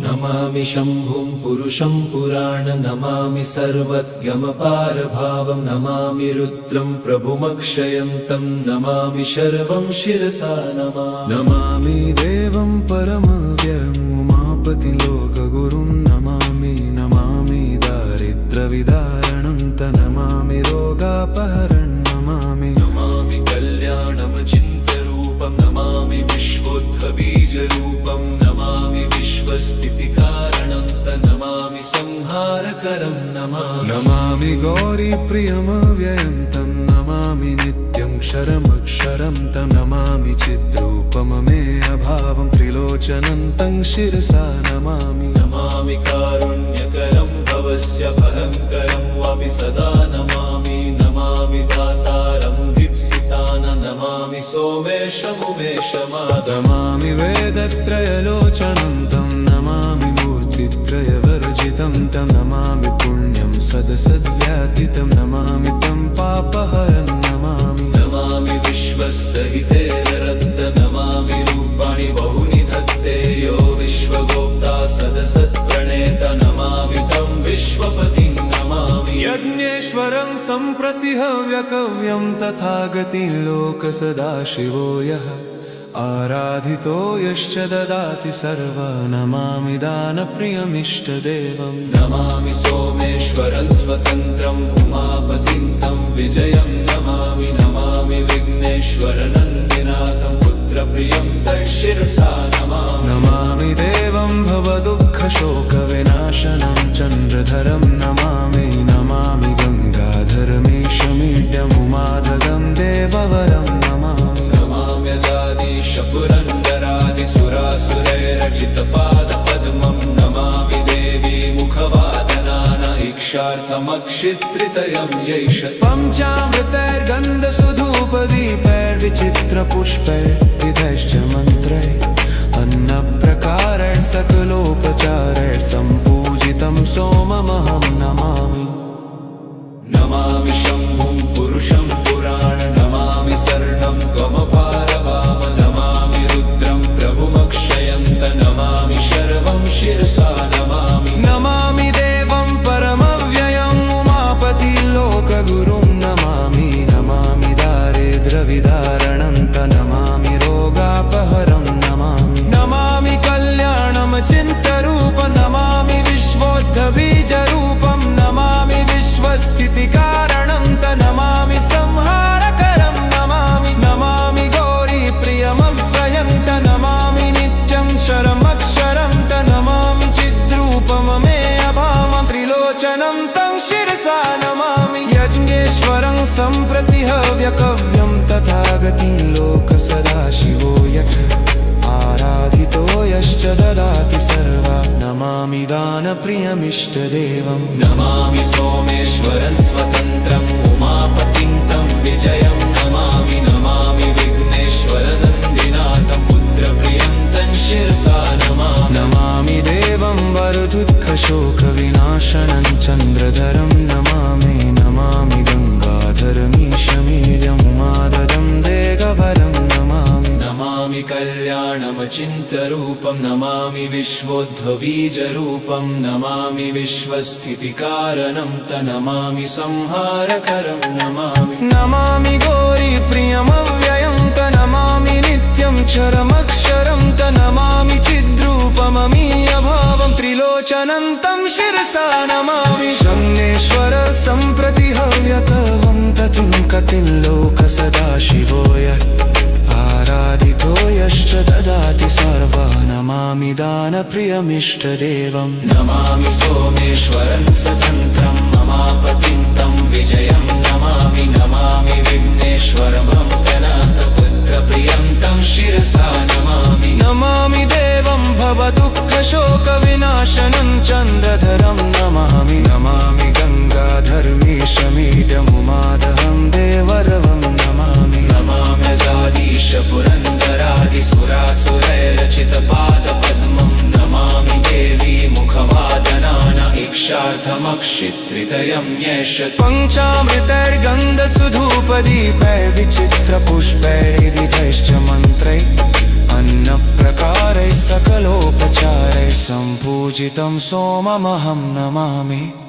नमामि शम्भुं पुरुषं पुराण नमामि सर्वज्ञमपारभावं नमामि रुद्रं प्रभुमक्षयन्तं नमामि शर्वं शिरसा नमामि देवं परमव्ययम् उमापतिं लोकगुरुं नमामि दारिद्र्यविदारणं नमामि रोगापहरणं नमामि कल्याणमचिन्त्यरूपं नमामि विश्वोद्भबीजरूपं नमामि विश्वस्थितिकारणं नमामि संहारकरं नमामि गौरीप्रियमव्ययं तं नमामि नित्यं क्षरमक्षरं तं नमामि चिद्रूपममेयभावं त्रिलोचनं तं शिरसा नमामि कारुण्यकरं भवस्य भयङ्करं वापि सदा नमामि दातारं दीप्सितान नमामि नमामि वेदत्रयलोचनं तं नमामि मूर्तित्रयवर्जितं तं नमामि पुण्यं सदसद्व्यातितं नमामि तं पापहरं नमामि विश्वसहितेररद्द नमामि रूपाणि बहुनि धत्ते यो विश्वगोप्ता सदसत्प्रणेत नमामि तं विश्वपतिं नमामि यज्ञेश्वरं सम्प्रति हव्यकव्यं तथागतिं लोकसदाशिवो यः आराधितो यश्च ददाति सर्वा नमामि दानप्रियमिष्टदेवं नमामि सोमेश्वरं स्वतन्त्रम् उमापतिं तं विजयं नमामि विघ्नेश्वरनन्दिनाथं पुत्रप्रियं तं शिरसा नमामि देवं भवदुःखशोकविनाशनं चन्द्रधरं नमामि गङ्गाधरमीशमीड्यमुमाधगं देववरं पुरन्दरादिसुरासुरैरचितपादपद्मं नमामि देवी मुखवादनान इक्षार्थमक्षित्रितयं यैष पञ्चामृतैर्गन्धसुधूपदीपैर्विचित्रपुष्पैर्विधैश्च मन्त्रैः अन्नप्रकारैः सकलोपचारैः सम्पूजितं सोममहं नमामि शम्भुं पुरुषं पुराण नमामि शरणं त्वमपारवाम नमामि रुद्रं प्रभुमक्षयन्त नमामि शर्वं शिरसा नमामि देवं परमव्ययम् उमापतिं लोकगुरुं नमामि दारिद्र्यविदारणं नमामि रोगापहरं नमामि कल्याणमचिन्त्यरूपं नमामि विश्वोद्भबीजरूपं नमामि विश्वस्थितिकारणं नमामि संहारकरं नमामि गौरीप्रियमव्ययं नमामि नित्यं क्षरमक्षरं नमामि चिद्रूपममेयभावं त्रिलोचनं तं शिरसा नमामि यज्ञेश्वरं सम्प्रति हव्यकव्यं तथागतिं लोकसदाशिवो यः आराधितो यश्च ददाति सर्वा नमामि दानप्रियमिष्टदेवं नमामि सोमेश्वरं स्वतन्त्रम् उमापतिं तं विजयं नमामि विघ्नेश्वरनन्दिनाथं पुत्रप्रियं तं शिरसा नमामि देवं वरदुःखशोकविनाशनं चन्द्रधरं नमामि गङ्गाधरमीशमीड्यमुमाददं देववरं नमामि कल्याणमचिन्त्यरूपं नमामि विश्वोद्भबीजरूपं नमामि विश्वस्थितिकारणं नमामि संहारकरं नमामि गौरीप्रियमव्ययं नमामि नित्यं क्षरमक्षरं नमामि चिद्रूपममीयभावं त्रिलोचनं तं शिरसा नमामि शम्नेश्वर सम्प्रति हव्यकवं ततिं कतिं लोकसदाशिवो यः आराधितो यश्च ददाति सर्वा नमामि दानप्रियमिष्टदेवं नमामि सोमेश्वरं स्वतन्त्रं ममापतिं तं विजयं नमामि विघ्नेश्वरभक्तनाथपुत्रप्रियं तं शिरसा नमामि देवं भवदुःखशोकविनाशनं चन्द्रधरं नमामि गङ्गाधरमीशमीड्यमुमादहं देवरवं नमाम्यजादीश पुरन्दरादिसुरासुरैरचितपादपद्मं नमामि देवी मुखवादनान इक्षार्थमक्षित्रितयं यैष पञ्चामृतैर्गन्धसुधूपदीपैर्विचित्रपुष्पैर्विधैश्च मन्त्रैः अन्नप्रकारैः सकलो पूजितं सोममहं नमामि।